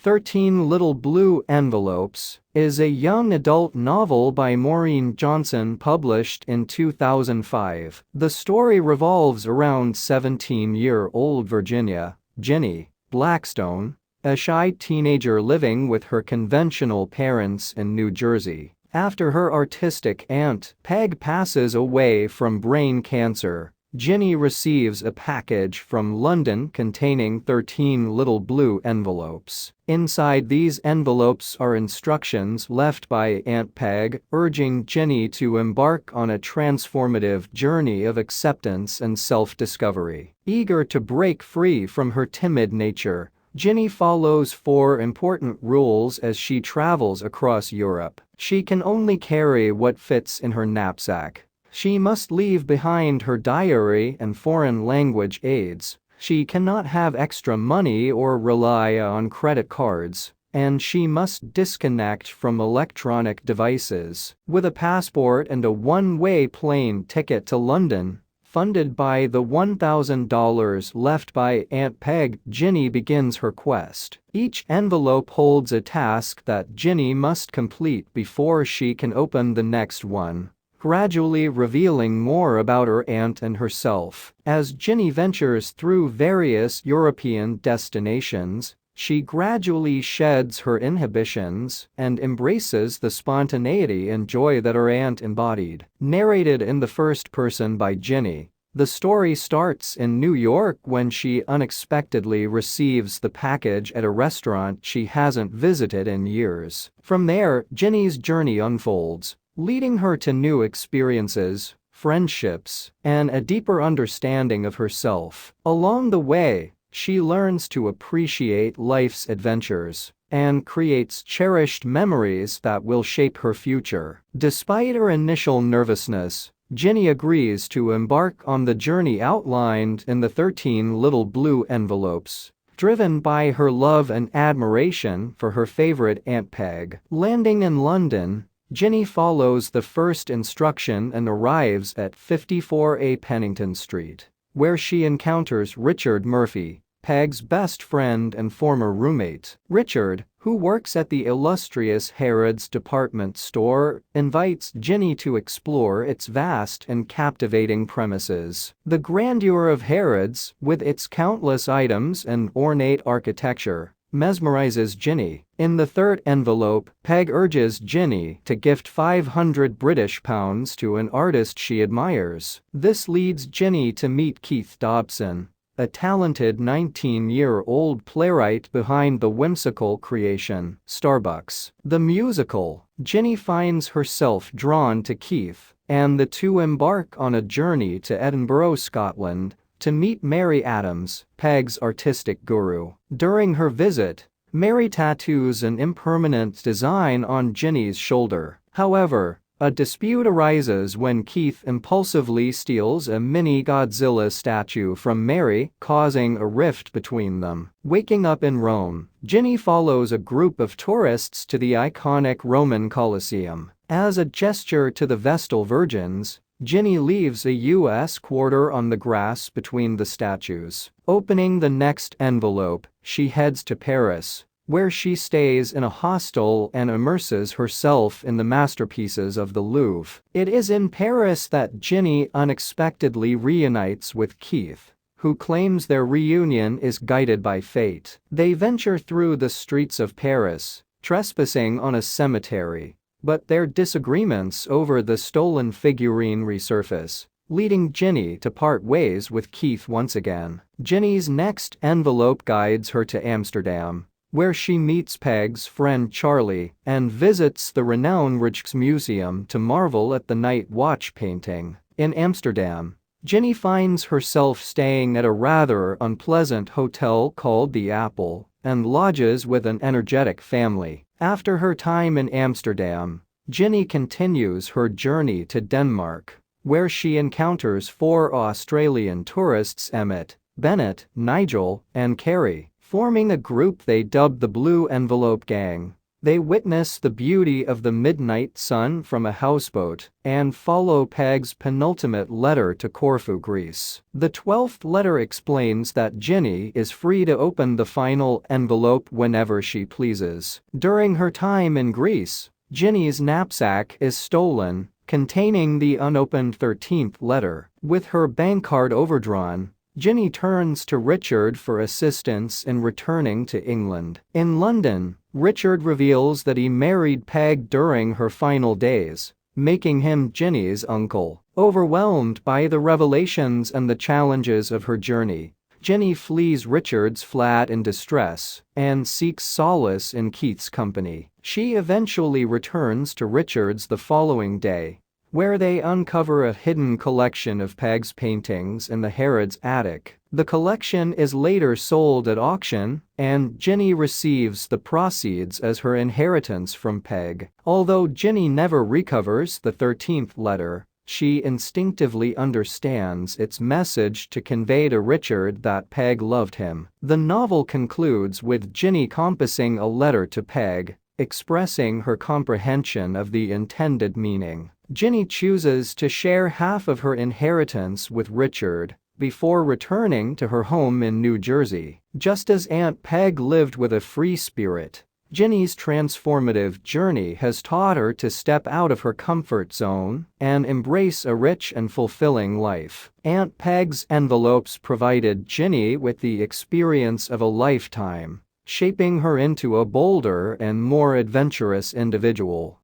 13 Little Blue Envelopes is a young adult novel by Maureen Johnson published in 2005. The story revolves around 17-year-old Virginia, Ginny Blackstone, a shy teenager living with her conventional parents in New Jersey. After her artistic aunt, Peg, passes away from brain cancer, Ginny receives a package from London containing 13 little blue envelopes. Inside these envelopes are instructions left by Aunt Peg, urging Ginny to embark on a transformative journey of acceptance and self-discovery. Eager to break free from her timid nature, Ginny follows 4 important rules as she travels across Europe. She can only carry what fits in her knapsack. She must leave behind her diary and foreign language aids. She cannot have extra money or rely on credit cards. And she must disconnect from electronic devices. With a passport and a one-way plane ticket to London, funded by the $1,000 left by Aunt Peg, Ginny begins her quest. Each envelope holds a task that Ginny must complete before she can open the next one, gradually revealing more about her aunt and herself. As Ginny ventures through various European destinations, she gradually sheds her inhibitions and embraces the spontaneity and joy that her aunt embodied. Narrated in the first person by Ginny, the story starts in New York when she unexpectedly receives the package at a restaurant she hasn't visited in years. From there, Ginny's journey unfolds, leading her to new experiences, friendships, and a deeper understanding of herself. Along the way, she learns to appreciate life's adventures and creates cherished memories that will shape her future. Despite her initial nervousness, Ginny agrees to embark on the journey outlined in the 13 little blue envelopes, driven by her love and admiration for her favorite Aunt Peg. Landing in London, Ginny follows the first instruction and arrives at 54A Pennington Street, where she encounters Richard Murphy, Peg's best friend and former roommate. Richard, who works at the illustrious Harrods department store, invites Ginny to explore its vast and captivating premises. The grandeur of Harrods, with its countless items and ornate architecture, mesmerizes Ginny. In the third envelope, Peg urges Ginny to gift £500 to an artist she admires. This leads Ginny to meet Keith Dobson, a talented 19-year-old playwright behind the whimsical creation, Starbucks, the musical. Ginny finds herself drawn to Keith, and the two embark on a journey to Edinburgh, Scotland, to meet Mary Adams, Peg's artistic guru. During her visit, Mary tattoos an impermanent design on Ginny's shoulder. However, a dispute arises when Keith impulsively steals a mini Godzilla statue from Mary, causing a rift between them. Waking up in Rome, Ginny follows a group of tourists to the iconic Roman Colosseum. As a gesture to the Vestal Virgins, Ginny leaves a U.S. quarter on the grass between the statues. Opening the next envelope, she heads to Paris, where she stays in a hostel and immerses herself in the masterpieces of the Louvre. It is in Paris that Ginny unexpectedly reunites with Keith, who claims their reunion is guided by fate. They venture through the streets of Paris, trespassing on a cemetery, but their disagreements over the stolen figurine resurface, leading Ginny to part ways with Keith once again. Ginny's next envelope guides her to Amsterdam, where she meets Peg's friend Charlie and visits the renowned Rijksmuseum to marvel at the Night Watch painting. In Amsterdam, Ginny finds herself staying at a rather unpleasant hotel called The Apple and lodges with an energetic family. After her time in Amsterdam, Ginny continues her journey to Denmark, where she encounters 4 Australian tourists: Emmett, Bennett, Nigel, and Carrie. Forming a group they dubbed the Blue Envelope Gang, They witness the beauty of the midnight sun from a houseboat and follow Peg's penultimate letter to Corfu, Greece. The 12th letter explains that Ginny is free to open the final envelope whenever she pleases. During her time in Greece, Ginny's knapsack is stolen, containing the unopened 13th letter. With her bank card overdrawn, Ginny turns to Richard for assistance in returning to England. In London, Richard reveals that he married Peg during her final days, making him Ginny's uncle. Overwhelmed by the revelations and the challenges of her journey, Ginny flees Richard's flat in distress and seeks solace in Keith's company. She eventually returns to Richard's the following day, where they uncover a hidden collection of Peg's paintings in the Harrods' attic. The collection is later sold at auction, and Ginny receives the proceeds as her inheritance from Peg. Although Ginny never recovers the 13th letter, she instinctively understands its message to convey to Richard that Peg loved him. The novel concludes with Ginny composing a letter to Peg, expressing her comprehension of the intended meaning. Ginny chooses to share half of her inheritance with Richard before returning to her home in New Jersey. Just as Aunt Peg lived with a free spirit, Ginny's transformative journey has taught her to step out of her comfort zone and embrace a rich and fulfilling life. Aunt Peg's envelopes provided Ginny with the experience of a lifetime, shaping her into a bolder and more adventurous individual.